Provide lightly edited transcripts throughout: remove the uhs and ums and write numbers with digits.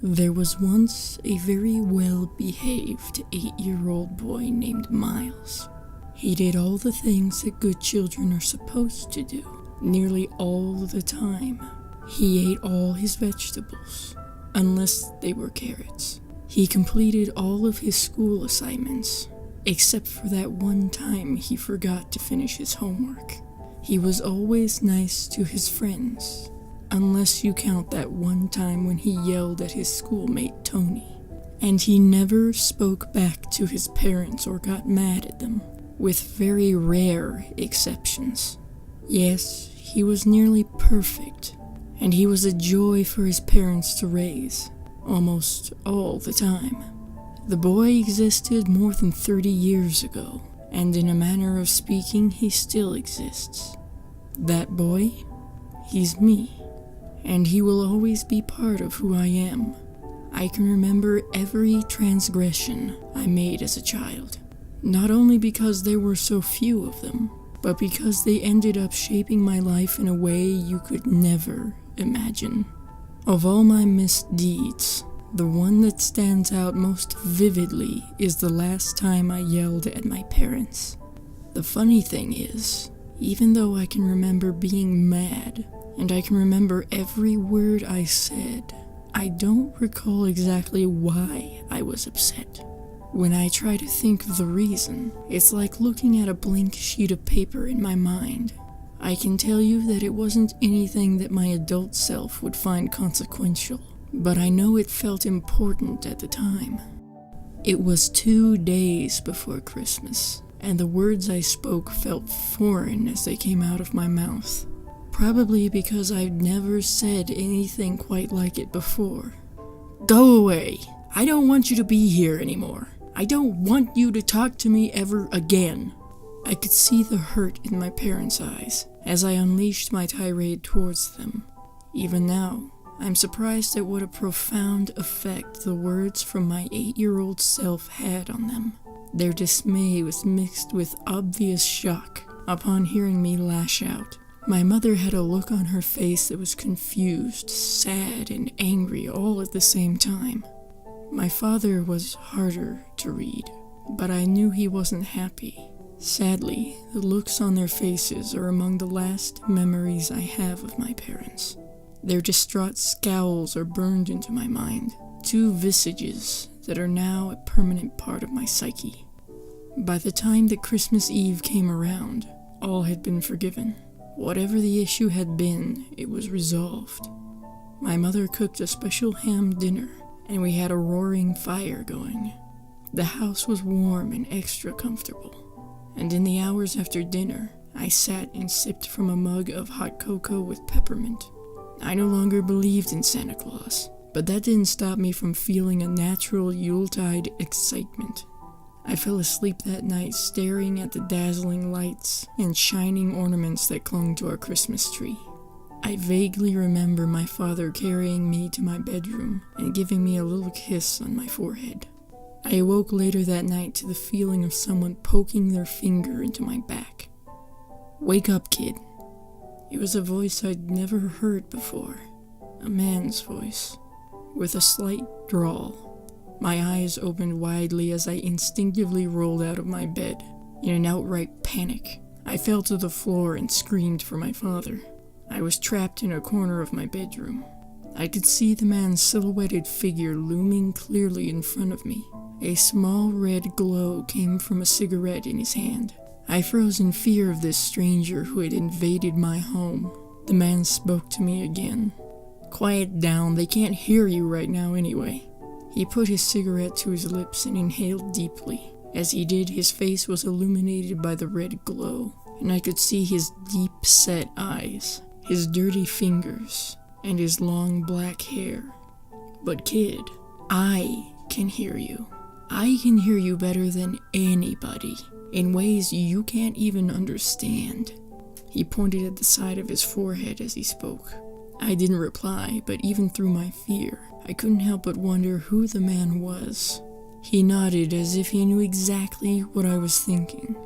There was once a very well-behaved 8-year-old boy named Miles. He did all the things that good children are supposed to do, nearly all the time. He ate all his vegetables, unless they were carrots. He completed all of his school assignments, except for that one time he forgot to finish his homework. He was always nice to his friends, unless you count that one time when he yelled at his schoolmate Tony. And he never spoke back to his parents or got mad at them, with very rare exceptions. Yes, he was nearly perfect, and he was a joy for his parents to raise, almost all the time. The boy existed more than 30 years ago, and in a manner of speaking, he still exists. That boy, he's me. And he will always be part of who I am. I can remember every transgression I made as a child, not only because there were so few of them, but because they ended up shaping my life in a way you could never imagine. Of all my misdeeds, the one that stands out most vividly is the last time I yelled at my parents. The funny thing is, even though I can remember being mad, and I can remember every word I said, I don't recall exactly why I was upset. When I try to think of the reason, it's like looking at a blank sheet of paper in my mind. I can tell you that it wasn't anything that my adult self would find consequential, but I know it felt important at the time. It was 2 days before Christmas, and the words I spoke felt foreign as they came out of my mouth. Probably because I'd never said anything quite like it before. Go away! I don't want you to be here anymore. I don't want you to talk to me ever again. I could see the hurt in my parents' eyes as I unleashed my tirade towards them. Even now, I'm surprised at what a profound effect the words from my 8-year-old self had on them. Their dismay was mixed with obvious shock upon hearing me lash out. My mother had a look on her face that was confused, sad, and angry all at the same time. My father was harder to read, but I knew he wasn't happy. Sadly, the looks on their faces are among the last memories I have of my parents. Their distraught scowls are burned into my mind, 2 visages that are now a permanent part of my psyche. By the time that Christmas Eve came around, all had been forgiven. Whatever the issue had been, it was resolved. My mother cooked a special ham dinner, and we had a roaring fire going. The house was warm and extra comfortable, and in the hours after dinner, I sat and sipped from a mug of hot cocoa with peppermint. I no longer believed in Santa Claus, but that didn't stop me from feeling a natural Yuletide excitement. I fell asleep that night staring at the dazzling lights and shining ornaments that clung to our Christmas tree. I vaguely remember my father carrying me to my bedroom and giving me a little kiss on my forehead. I awoke later that night to the feeling of someone poking their finger into my back. "Wake up, kid." It was a voice I'd never heard before, a man's voice, with a slight drawl. My eyes opened widely as I instinctively rolled out of my bed. In an outright panic, I fell to the floor and screamed for my father. I was trapped in a corner of my bedroom. I could see the man's silhouetted figure looming clearly in front of me. A small red glow came from a cigarette in his hand. I froze in fear of this stranger who had invaded my home. The man spoke to me again. "Quiet down, they can't hear you right now anyway." He put his cigarette to his lips and inhaled deeply. As he did, his face was illuminated by the red glow, and I could see his deep-set eyes, his dirty fingers, and his long black hair. "But kid, I can hear you. I can hear you better than anybody, in ways you can't even understand." He pointed at the side of his forehead as he spoke. I didn't reply, but even through my fear, I couldn't help but wonder who the man was. He nodded as if he knew exactly what I was thinking.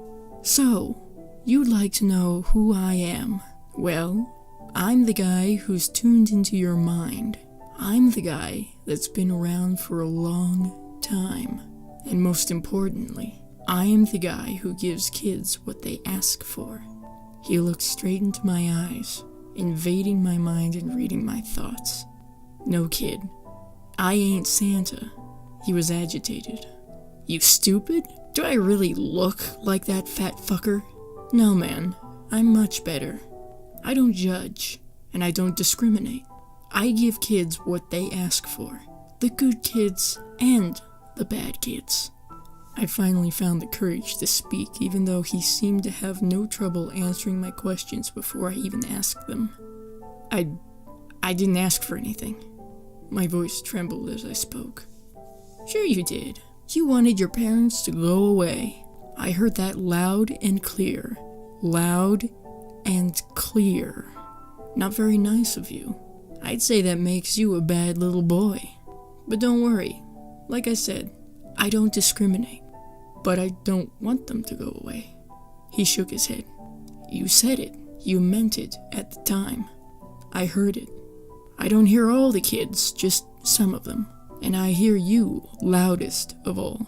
"So, you'd like to know who I am? Well, I'm the guy who's tuned into your mind. I'm the guy that's been around for a long time. And most importantly, I am the guy who gives kids what they ask for. He looked straight into my eyes, invading my mind and reading my thoughts. No, kid, I ain't Santa. He was agitated. You stupid? Do I really look like that fat fucker? No, man, I'm much better. I don't judge, and I don't discriminate. I give kids what they ask for. The good kids and the bad kids. I finally found the courage to speak, even though he seemed to have no trouble answering my questions before I even asked them. I didn't ask for anything. My voice trembled as I spoke. Sure you did. You wanted your parents to go away. I heard that loud and clear. Loud and clear. Not very nice of you. I'd say that makes you a bad little boy. But don't worry. Like I said, I don't discriminate. But I don't want them to go away. He shook his head. You said it. You meant it at the time. I heard it. I don't hear all the kids, just some of them. And I hear you loudest of all.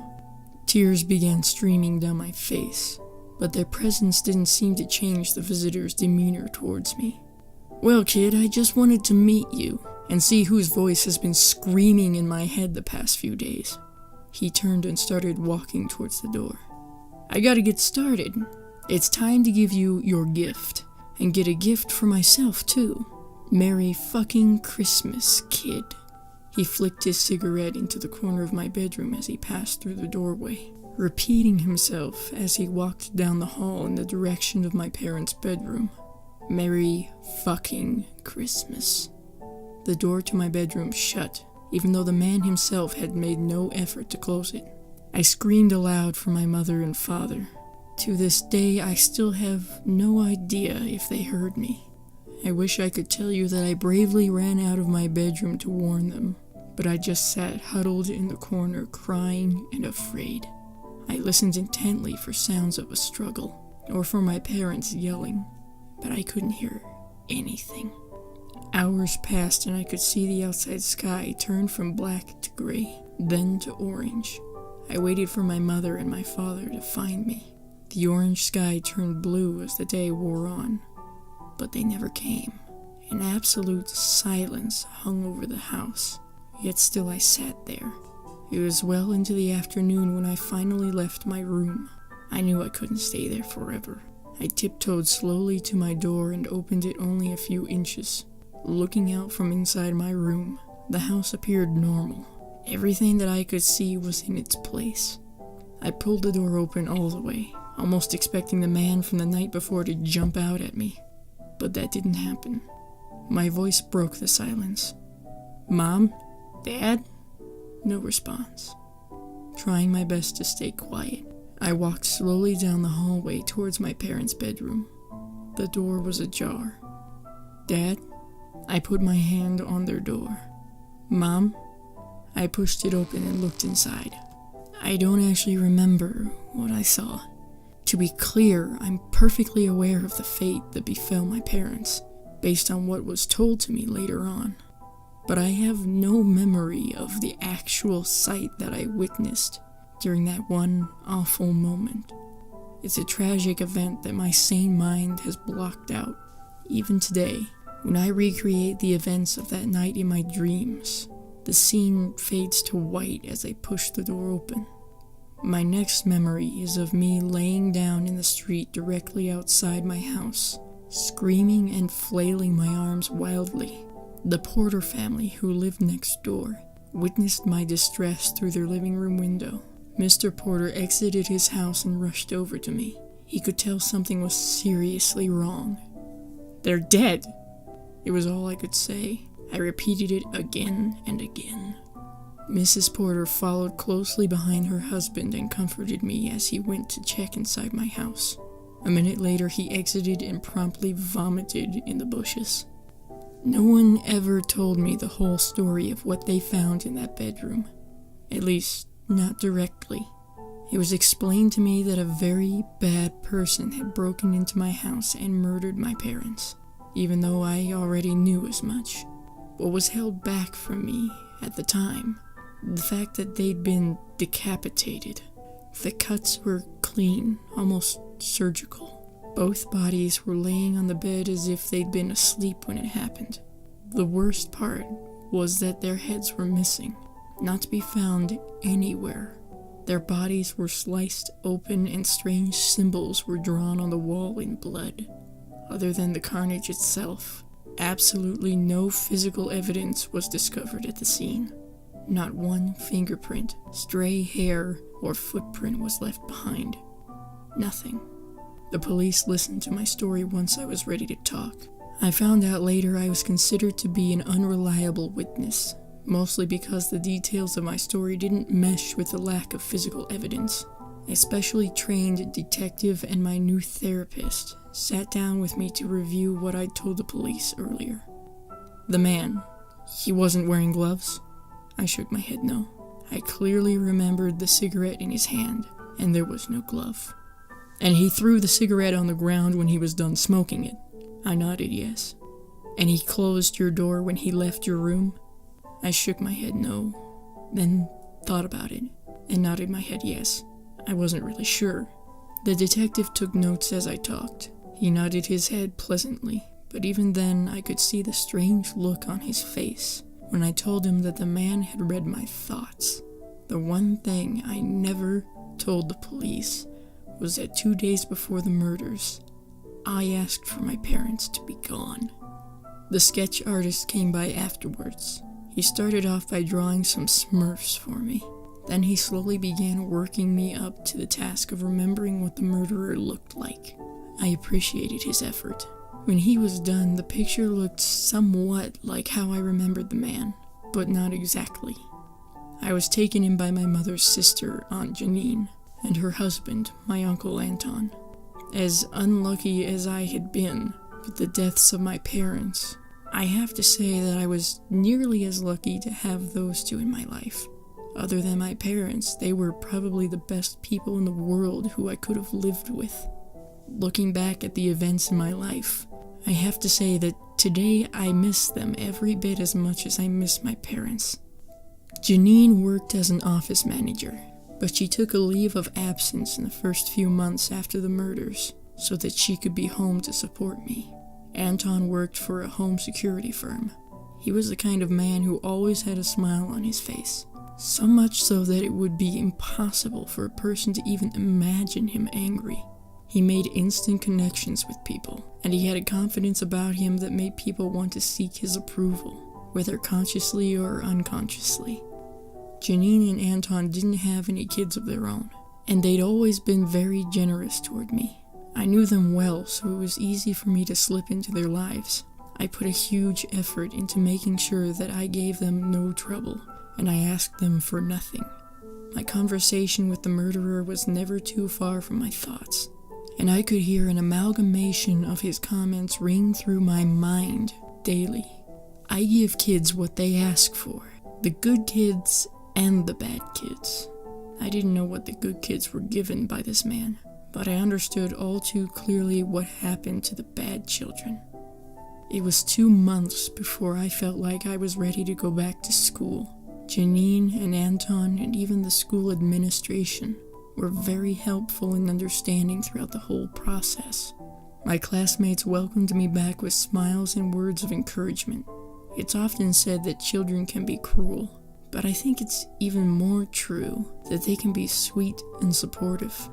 Tears began streaming down my face, but their presence didn't seem to change the visitor's demeanor towards me. Well, kid, I just wanted to meet you and see whose voice has been screaming in my head the past few days. He turned and started walking towards the door. I gotta get started. It's time to give you your gift, and get a gift for myself, too. Merry fucking Christmas, kid. He flicked his cigarette into the corner of my bedroom as he passed through the doorway, repeating himself as he walked down the hall in the direction of my parents' bedroom. Merry fucking Christmas. The door to my bedroom shut, even though the man himself had made no effort to close it. I screamed aloud for my mother and father. To this day, I still have no idea if they heard me. I wish I could tell you that I bravely ran out of my bedroom to warn them, but I just sat huddled in the corner crying and afraid. I listened intently for sounds of a struggle, or for my parents yelling, but I couldn't hear anything. Hours passed and I could see the outside sky turn from black to gray, then to orange. I waited for my mother and my father to find me. The orange sky turned blue as the day wore on, but they never came. An absolute silence hung over the house, yet still I sat there. It was well into the afternoon when I finally left my room. I knew I couldn't stay there forever. I tiptoed slowly to my door and opened it only a few inches. Looking out from inside my room, the house appeared normal. Everything that I could see was in its place. I pulled the door open all the way, almost expecting the man from the night before to jump out at me. But that didn't happen. My voice broke the silence. Mom? Dad? No response. Trying my best to stay quiet, I walked slowly down the hallway towards my parents' bedroom. The door was ajar. Dad? I put my hand on their door. Mom? I pushed it open and looked inside. I don't actually remember what I saw. To be clear, I'm perfectly aware of the fate that befell my parents, based on what was told to me later on. But I have no memory of the actual sight that I witnessed during that one awful moment. It's a tragic event that my sane mind has blocked out. Even today, when I recreate the events of that night in my dreams, the scene fades to white as I push the door open. My next memory is of me laying down in the street directly outside my house, screaming and flailing my arms wildly. The Porter family, who lived next door, witnessed my distress through their living room window. Mr. Porter exited his house and rushed over to me. He could tell something was seriously wrong. They're dead! It was all I could say. I repeated it again and again. Mrs. Porter followed closely behind her husband and comforted me as he went to check inside my house. A minute later, he exited and promptly vomited in the bushes. No one ever told me the whole story of what they found in that bedroom. At least, not directly. It was explained to me that a very bad person had broken into my house and murdered my parents, even though I already knew as much. what was held back from me at the time, the fact that they'd been decapitated. The cuts were clean, almost surgical. Both bodies were laying on the bed as if they'd been asleep when it happened. The worst part was that their heads were missing, not to be found anywhere. Their bodies were sliced open and strange symbols were drawn on the wall in blood. Other than the carnage itself, absolutely no physical evidence was discovered at the scene. Not one fingerprint, stray hair, or footprint was left behind. Nothing. The police listened to my story once I was ready to talk. I found out later I was considered to be an unreliable witness, mostly because the details of my story didn't mesh with the lack of physical evidence. A specially trained detective and my new therapist sat down with me to review what I'd told the police earlier. The man, he wasn't wearing gloves? I shook my head no. I clearly remembered the cigarette in his hand, and there was no glove. And he threw the cigarette on the ground when he was done smoking it. I nodded yes. And he closed your door when he left your room? I shook my head no, then thought about it, and nodded my head yes. I wasn't really sure. The detective took notes as I talked. He nodded his head pleasantly, but even then I could see the strange look on his face when I told him that the man had read my thoughts. The one thing I never told the police was that 2 days before the murders, I asked for my parents to be gone. The sketch artist came by afterwards. He started off by drawing some Smurfs for me. Then he slowly began working me up to the task of remembering what the murderer looked like. I appreciated his effort. When he was done, the picture looked somewhat like how I remembered the man, but not exactly. I was taken in by my mother's sister, Aunt Janine, and her husband, my Uncle Anton. As unlucky as I had been with the deaths of my parents, I have to say that I was nearly as lucky to have those two in my life. Other than my parents, they were probably the best people in the world who I could have lived with. Looking back at the events in my life, I have to say that today I miss them every bit as much as I miss my parents. Janine worked as an office manager, but she took a leave of absence in the first few months after the murders so that she could be home to support me. Anton worked for a home security firm. He was the kind of man who always had a smile on his face. So much so that it would be impossible for a person to even imagine him angry. He made instant connections with people, and he had a confidence about him that made people want to seek his approval, whether consciously or unconsciously. Janine and Anton didn't have any kids of their own, and they'd always been very generous toward me. I knew them well, so it was easy for me to slip into their lives. I put a huge effort into making sure that I gave them no trouble, and I asked them for nothing. My conversation with the murderer was never too far from my thoughts, and I could hear an amalgamation of his comments ring through my mind daily. I give kids what they ask for, the good kids and the bad kids. I didn't know what the good kids were given by this man, but I understood all too clearly what happened to the bad children. It was 2 months before I felt like I was ready to go back to school. Janine and Anton and even the school administration were very helpful in understanding throughout the whole process. My classmates welcomed me back with smiles and words of encouragement. It's often said that children can be cruel, but I think it's even more true that they can be sweet and supportive.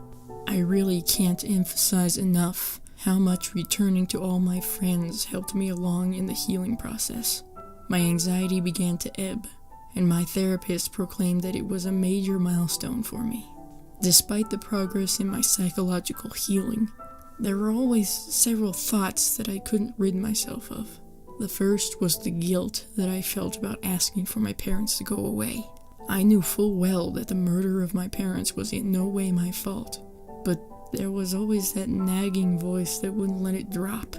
I really can't emphasize enough how much returning to all my friends helped me along in the healing process. My anxiety began to ebb, and my therapist proclaimed that it was a major milestone for me. Despite the progress in my psychological healing, there were always several thoughts that I couldn't rid myself of. The first was the guilt that I felt about asking for my parents to go away. I knew full well that the murder of my parents was in no way my fault, but there was always that nagging voice that wouldn't let it drop.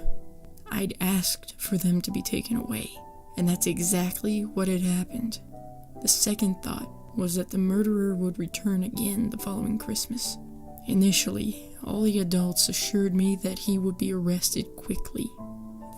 I'd asked for them to be taken away, and that's exactly what had happened. The second thought was that the murderer would return again the following Christmas. Initially, all the adults assured me that he would be arrested quickly.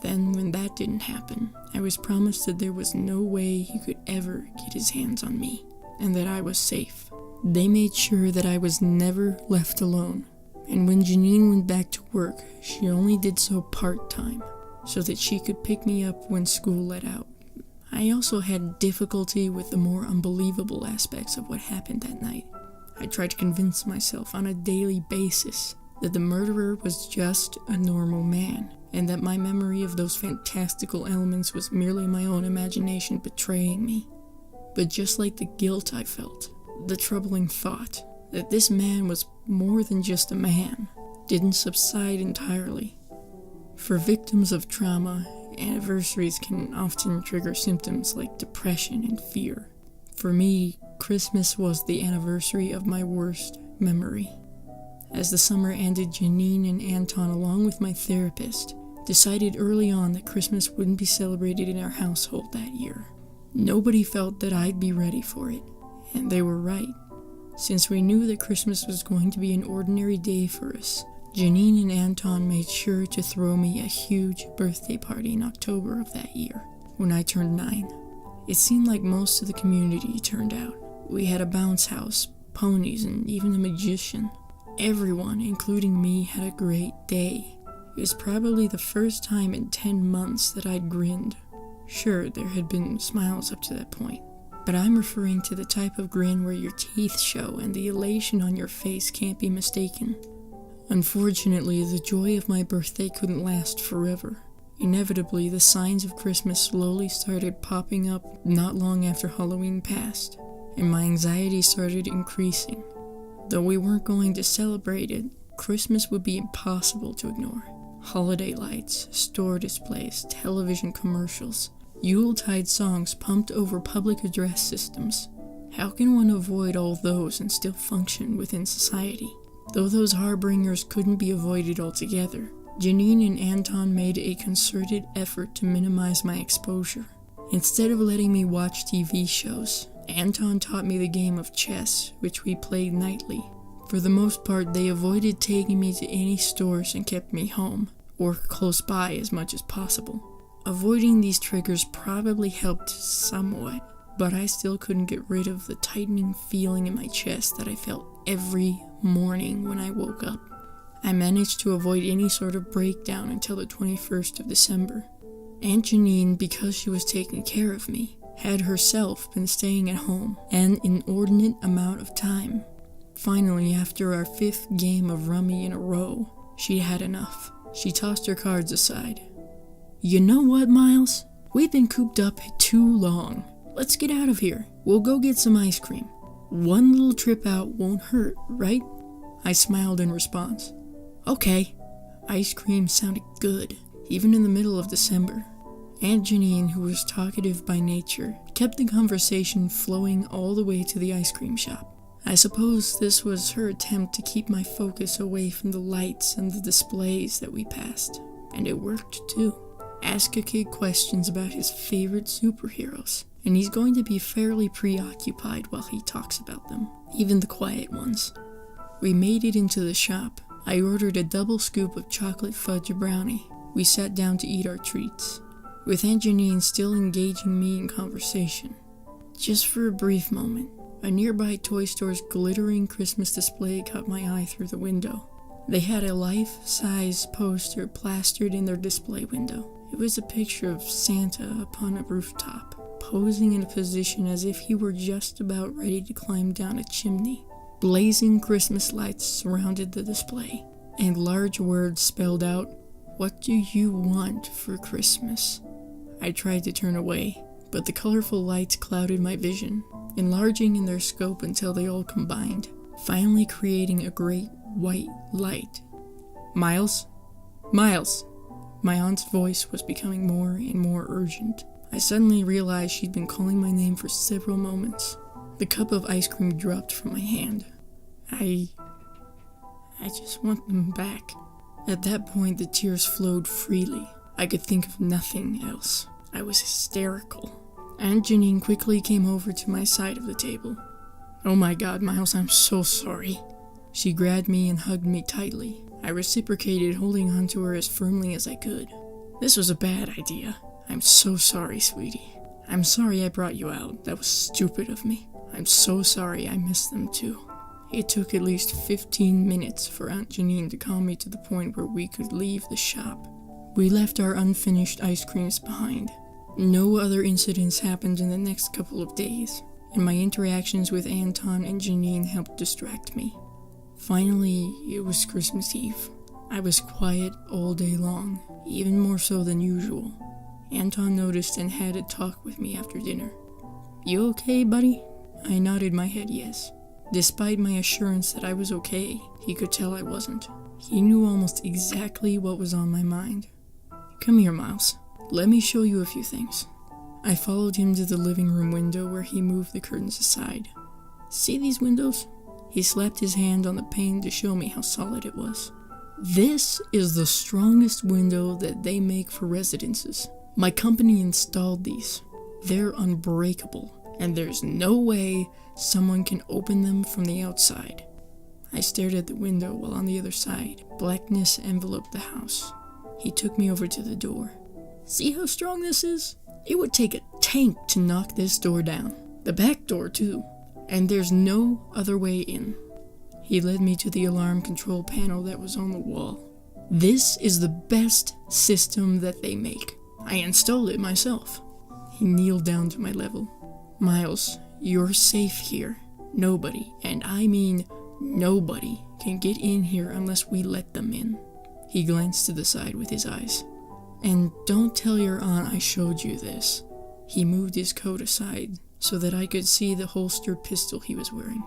Then, when that didn't happen, I was promised that there was no way he could ever get his hands on me, and that I was safe. They made sure that I was never left alone, and when Janine went back to work, she only did so part-time, so that she could pick me up when school let out. I also had difficulty with the more unbelievable aspects of what happened that night. I tried to convince myself on a daily basis that the murderer was just a normal man, and that my memory of those fantastical elements was merely my own imagination betraying me. But just like the guilt I felt, the troubling thought that this man was more than just a man didn't subside entirely. For victims of trauma, anniversaries can often trigger symptoms like depression and fear. For me, Christmas was the anniversary of my worst memory. As the summer ended, Janine and Anton, along with my therapist, decided early on that Christmas wouldn't be celebrated in our household that year. Nobody felt that I'd be ready for it, and they were right. Since we knew that Christmas was going to be an ordinary day for us, Janine and Anton made sure to throw me a huge birthday party in October of that year, when I turned 9. It seemed like most of the community turned out. We had a bounce house, ponies, and even a magician. Everyone, including me, had a great day. It was probably the first time in 10 months that I'd grinned. Sure, there had been smiles up to that point, but I'm referring to the type of grin where your teeth show and the elation on your face can't be mistaken. Unfortunately, the joy of my birthday couldn't last forever. Inevitably, the signs of Christmas slowly started popping up not long after Halloween passed, and my anxiety started increasing. Though we weren't going to celebrate it, Christmas would be impossible to ignore. Holiday lights, store displays, television commercials, Yuletide songs pumped over public address systems. How can one avoid all those and still function within society? Though those harbingers couldn't be avoided altogether, Janine and Anton made a concerted effort to minimize my exposure. Instead of letting me watch TV shows, Anton taught me the game of chess, which we played nightly. For the most part, they avoided taking me to any stores and kept me home, or close by as much as possible. Avoiding these triggers probably helped somewhat, but I still couldn't get rid of the tightening feeling in my chest that I felt every morning when I woke up. I managed to avoid any sort of breakdown until the 21st of December. Aunt Janine, because she was taking care of me, had herself been staying at home an inordinate amount of time. Finally, after our 5th game of rummy in a row, she'd had enough. She tossed her cards aside. "You know what, Miles? We've been cooped up too long. Let's get out of here. We'll go get some ice cream. One little trip out won't hurt, right?" I smiled in response. "Okay." Ice cream sounded good, even in the middle of December. Aunt Janine, who was talkative by nature, kept the conversation flowing all the way to the ice cream shop. I suppose this was her attempt to keep my focus away from the lights and the displays that we passed. And it worked too. Ask a kid questions about his favorite superheroes, and he's going to be fairly preoccupied while he talks about them, even the quiet ones. We made it into the shop. I ordered a double scoop of chocolate fudge brownie. We sat down to eat our treats, with Aunt Janine still engaging me in conversation. Just for a brief moment, a nearby toy store's glittering Christmas display caught my eye through the window. They had a life-size poster plastered in their display window. It was a picture of Santa upon a rooftop, posing in a position as if he were just about ready to climb down a chimney. Blazing Christmas lights surrounded the display, and large words spelled out, "What do you want for Christmas?" I tried to turn away, but the colorful lights clouded my vision, enlarging in their scope until they all combined, finally creating a great white light. "Miles? Miles!" My aunt's voice was becoming more and more urgent. I suddenly realized she'd been calling my name for several moments. The cup of ice cream dropped from my hand. I just want them back. At that point, the tears flowed freely. I could think of nothing else. I was hysterical. Aunt Janine quickly came over to my side of the table. "Oh my God, Miles, I'm so sorry." She grabbed me and hugged me tightly. I reciprocated, holding on to her as firmly as I could. This was a bad idea. I'm so sorry, sweetie. I'm sorry I brought you out. That was stupid of me. I'm so sorry I missed them too. It took at least 15 minutes for Aunt Janine to calm me to the point where we could leave the shop. We left our unfinished ice creams behind. No other incidents happened in the next couple of days, and my interactions with Anton and Janine helped distract me. Finally, it was Christmas Eve. I was quiet all day long, even more so than usual. Anton noticed and had a talk with me after dinner. "You okay, buddy?" I nodded my head yes. Despite my assurance that I was okay, he could tell I wasn't. He knew almost exactly what was on my mind. "Come here, Miles. Let me show you a few things." I followed him to the living room window where he moved the curtains aside. "See these windows?" He slapped his hand on the pane to show me how solid it was. "This is the strongest window that they make for residences. My company installed these. They're unbreakable, and there's no way someone can open them from the outside." I stared at the window while on the other side, blackness enveloped the house. He took me over to the door. "See how strong this is? It would take a tank to knock this door down. The back door, too. And there's no other way in." He led me to the alarm control panel that was on the wall. "This is the best system that they make. I installed it myself." He kneeled down to my level. "Miles, you're safe here. Nobody, and I mean nobody, can get in here unless we let them in." He glanced to the side with his eyes. "And don't tell your aunt I showed you this." He moved his coat aside so that I could see the holstered pistol he was wearing.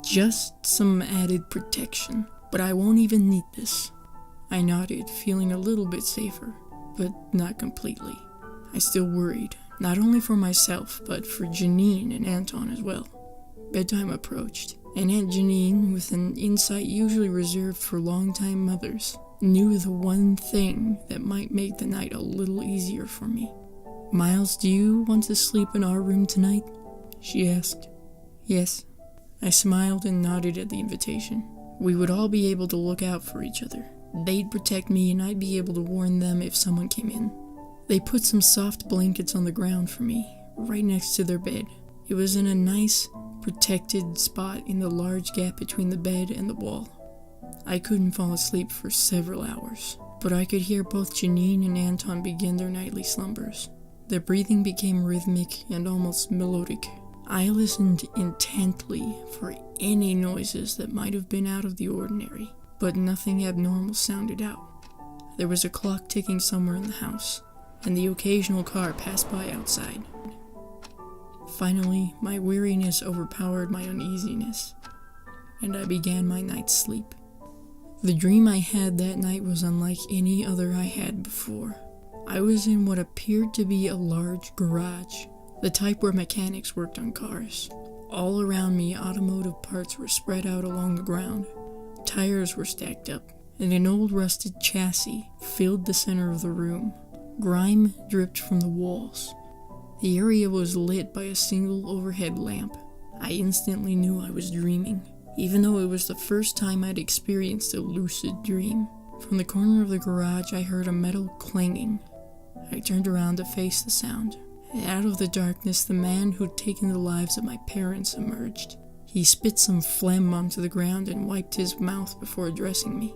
"Just some added protection, but I won't even need this." I nodded, feeling a little bit safer, but not completely. I still worried, not only for myself, but for Janine and Anton as well. Bedtime approached, and Aunt Janine, with an insight usually reserved for longtime mothers, knew the one thing that might make the night a little easier for me. "Miles, do you want to sleep in our room tonight?" she asked. "Yes." I smiled and nodded at the invitation. We would all be able to look out for each other. They'd protect me and I'd be able to warn them if someone came in. They put some soft blankets on the ground for me, right next to their bed. It was in a nice, protected spot in the large gap between the bed and the wall. I couldn't fall asleep for several hours, but I could hear both Janine and Anton begin their nightly slumbers. Their breathing became rhythmic and almost melodic. I listened intently for any noises that might have been out of the ordinary, but nothing abnormal sounded out. There was a clock ticking somewhere in the house, and the occasional car passed by outside. Finally, my weariness overpowered my uneasiness, and I began my night's sleep. The dream I had that night was unlike any other I had before. I was in what appeared to be a large garage, the type where mechanics worked on cars. All around me, automotive parts were spread out along the ground. Tires were stacked up, and an old rusted chassis filled the center of the room. Grime dripped from the walls. The area was lit by a single overhead lamp. I instantly knew I was dreaming, even though it was the first time I'd experienced a lucid dream. From the corner of the garage, I heard a metal clanging. I turned around to face the sound. Out of the darkness, the man who'd taken the lives of my parents emerged. He spit some phlegm onto the ground and wiped his mouth before addressing me.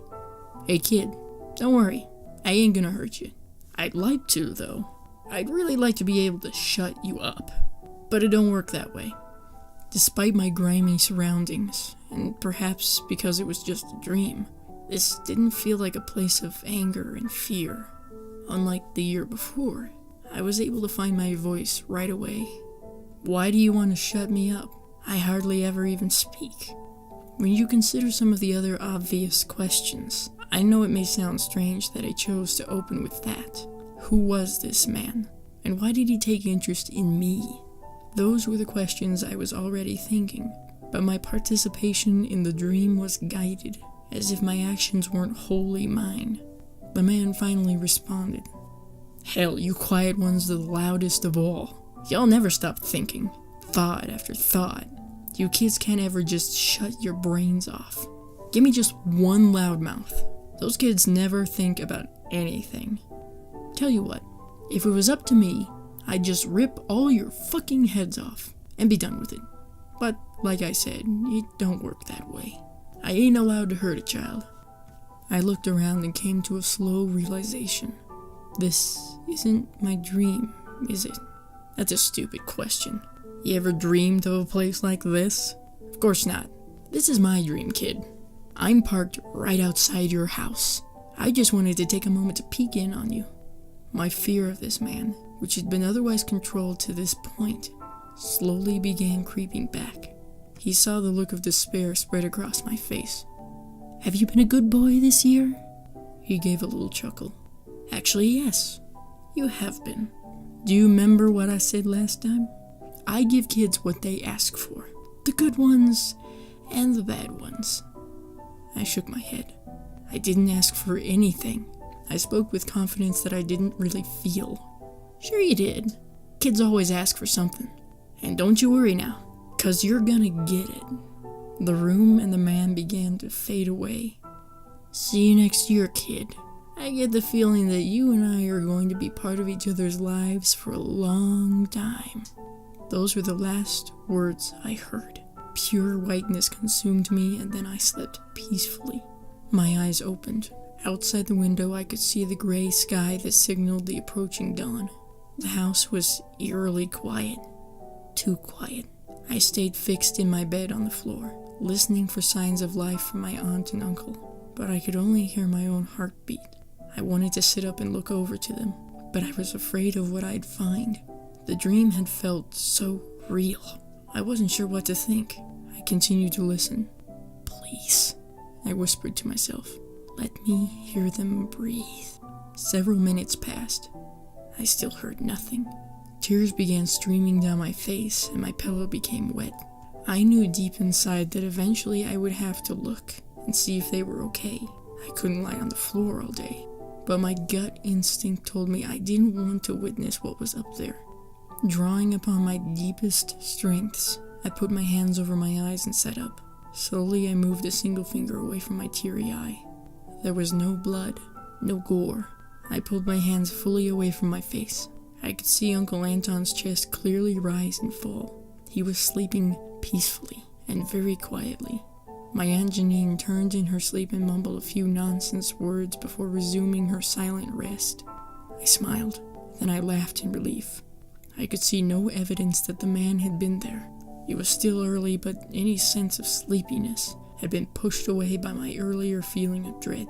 "Hey kid, don't worry, I ain't gonna hurt you. I'd like to, though. I'd really like to be able to shut you up, but it don't work that way." Despite my grimy surroundings, and perhaps because it was just a dream, this didn't feel like a place of anger and fear. Unlike the year before, I was able to find my voice right away. "Why do you want to shut me up? I hardly ever even speak." When you consider some of the other obvious questions, I know it may sound strange that I chose to open with that. Who was this man? And why did he take interest in me? Those were the questions I was already thinking, but my participation in the dream was guided, as if my actions weren't wholly mine. The man finally responded. "Hell, you quiet ones are the loudest of all. Y'all never stop thinking. Thought after thought. You kids can't ever just shut your brains off. Give me just one loudmouth. Those kids never think about anything. Tell you what, if it was up to me, I'd just rip all your fucking heads off and be done with it. But, like I said, it don't work that way. I ain't allowed to hurt a child. I looked around and came to a slow realization. This isn't my dream, is it? That's a stupid question. You ever dreamed of a place like this? Of course not. This is my dream, kid. I'm parked right outside your house. I just wanted to take a moment to peek in on you. My fear of this man, which had been otherwise controlled to this point, slowly began creeping back. He saw the look of despair spread across my face. Have you been a good boy this year? He gave a little chuckle. Actually, yes, you have been. Do you remember what I said last time? I give kids what they ask for. The good ones and the bad ones. I shook my head. I didn't ask for anything. I spoke with confidence that I didn't really feel. Sure you did. Kids always ask for something. And don't you worry now, 'cause you're gonna get it. The room and the man began to fade away. See you next year, kid. I get the feeling that you and I are going to be part of each other's lives for a long time. Those were the last words I heard. Pure whiteness consumed me, and then I slept peacefully. My eyes opened. Outside the window, I could see the gray sky that signaled the approaching dawn. The house was eerily quiet. Too quiet. I stayed fixed in my bed on the floor, listening for signs of life from my aunt and uncle, but I could only hear my own heartbeat. I wanted to sit up and look over to them, but I was afraid of what I'd find. The dream had felt so real. I wasn't sure what to think. I continued to listen. Please, I whispered to myself. Let me hear them breathe. Several minutes passed. I still heard nothing. Tears began streaming down my face, and my pillow became wet. I knew deep inside that eventually I would have to look and see if they were okay. I couldn't lie on the floor all day, but my gut instinct told me I didn't want to witness what was up there. Drawing upon my deepest strengths, I put my hands over my eyes and sat up. Slowly I moved a single finger away from my teary eye. There was no blood, no gore. I pulled my hands fully away from my face. I could see Uncle Anton's chest clearly rise and fall. He was sleeping peacefully and very quietly. My Aunt Janine turned in her sleep and mumbled a few nonsense words before resuming her silent rest. I smiled, then I laughed in relief. I could see no evidence that the man had been there. It was still early, but any sense of sleepiness had been pushed away by my earlier feeling of dread.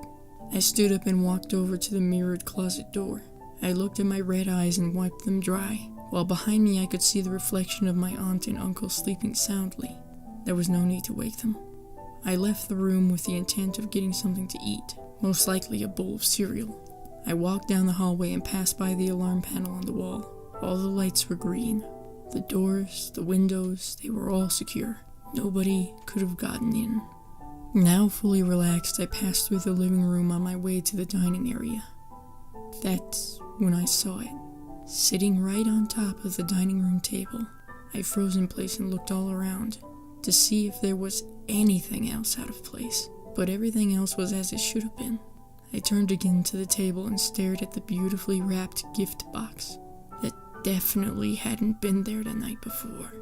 I stood up and walked over to the mirrored closet door. I looked at my red eyes and wiped them dry, while behind me I could see the reflection of my aunt and uncle sleeping soundly. There was no need to wake them. I left the room with the intent of getting something to eat, most likely a bowl of cereal. I walked down the hallway and passed by the alarm panel on the wall. All the lights were green. The doors, the windows, they were all secure. Nobody could have gotten in. Now fully relaxed, I passed through the living room on my way to the dining area. That's when I saw it. Sitting right on top of the dining room table, I froze in place and looked all around to see if there was anything else out of place, but everything else was as it should have been. I turned again to the table and stared at the beautifully wrapped gift box that definitely hadn't been there the night before.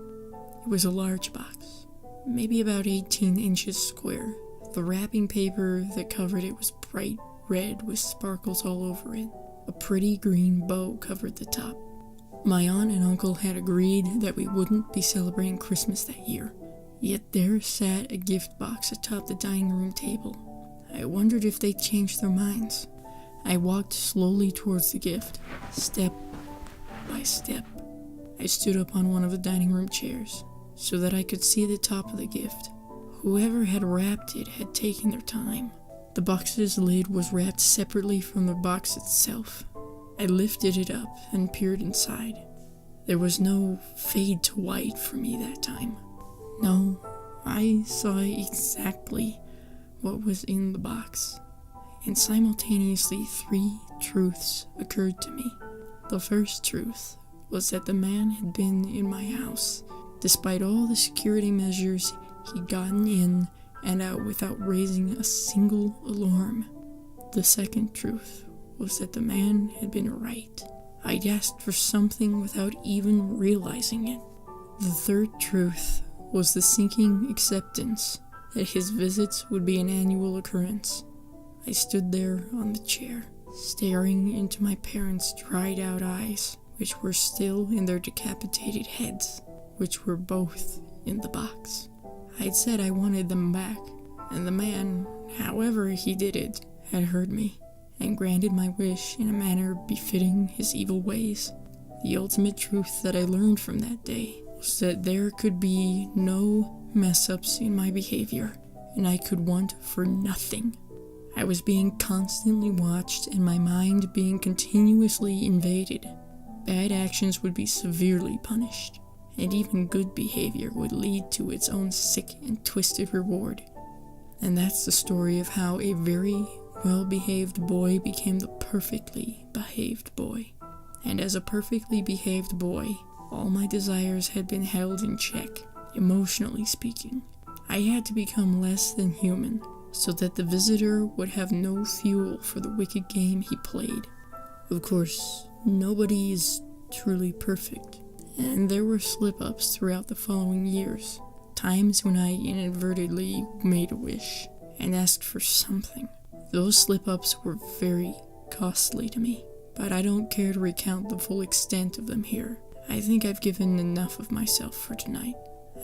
It was a large box, maybe about 18 inches square. The wrapping paper that covered it was bright red with sparkles all over it. A pretty green bow covered the top. My aunt and uncle had agreed that we wouldn't be celebrating Christmas that year, yet there sat a gift box atop the dining room table. I wondered if they'd changed their minds. I walked slowly towards the gift, step by step. I stood up on one of the dining room chairs so that I could see the top of the gift. Whoever had wrapped it had taken their time. The box's lid was wrapped separately from the box itself. I lifted it up and peered inside. There was no fade to white for me that time. No, I saw exactly what was in the box, and simultaneously 3 truths occurred to me. The first truth was that the man had been in my house, despite all the security measures he'd gotten in and out without raising a single alarm. The second truth was that the man had been right. I'd asked for something without even realizing it. The third truth was the sinking acceptance that his visits would be an annual occurrence. I stood there on the chair, staring into my parents' dried-out eyes, which were still in their decapitated heads, which were both in the box. I'd said I wanted them back, and the man, however he did it, had heard me, and granted my wish in a manner befitting his evil ways. The ultimate truth that I learned from that day was that there could be no mess-ups in my behavior, and I could want for nothing. I was being constantly watched and my mind being continuously invaded. Bad actions would be severely punished, and even good behavior would lead to its own sick and twisted reward. And that's the story of how a very well-behaved boy became the perfectly behaved boy. And as a perfectly behaved boy, all my desires had been held in check, emotionally speaking. I had to become less than human, so that the visitor would have no fuel for the wicked game he played. Of course, nobody is truly perfect, and there were slip-ups throughout the following years, times when I inadvertently made a wish and asked for something. Those slip-ups were very costly to me, but I don't care to recount the full extent of them here. I think I've given enough of myself for tonight.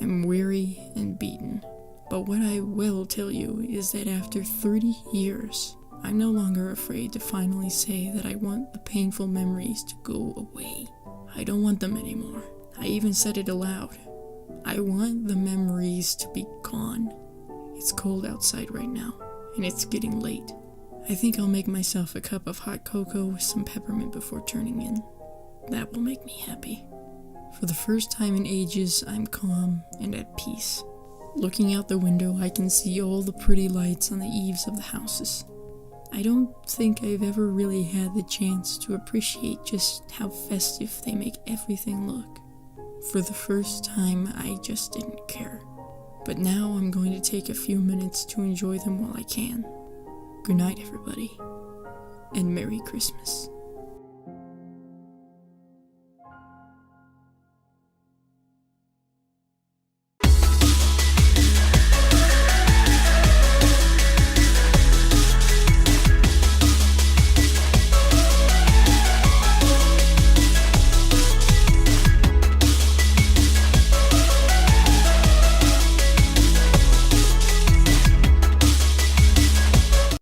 I'm weary and beaten, but what I will tell you is that after 30 years, I'm no longer afraid to finally say that I want the painful memories to go away. I don't want them anymore. I even said it aloud. I want the memories to be gone. It's cold outside right now, and it's getting late. I think I'll make myself a cup of hot cocoa with some peppermint before turning in. That will make me happy. For the first time in ages, I'm calm and at peace. Looking out the window, I can see all the pretty lights on the eaves of the houses. I don't think I've ever really had the chance to appreciate just how festive they make everything look. For the first time, I just didn't care. But now I'm going to take a few minutes to enjoy them while I can. Good night, everybody, and Merry Christmas.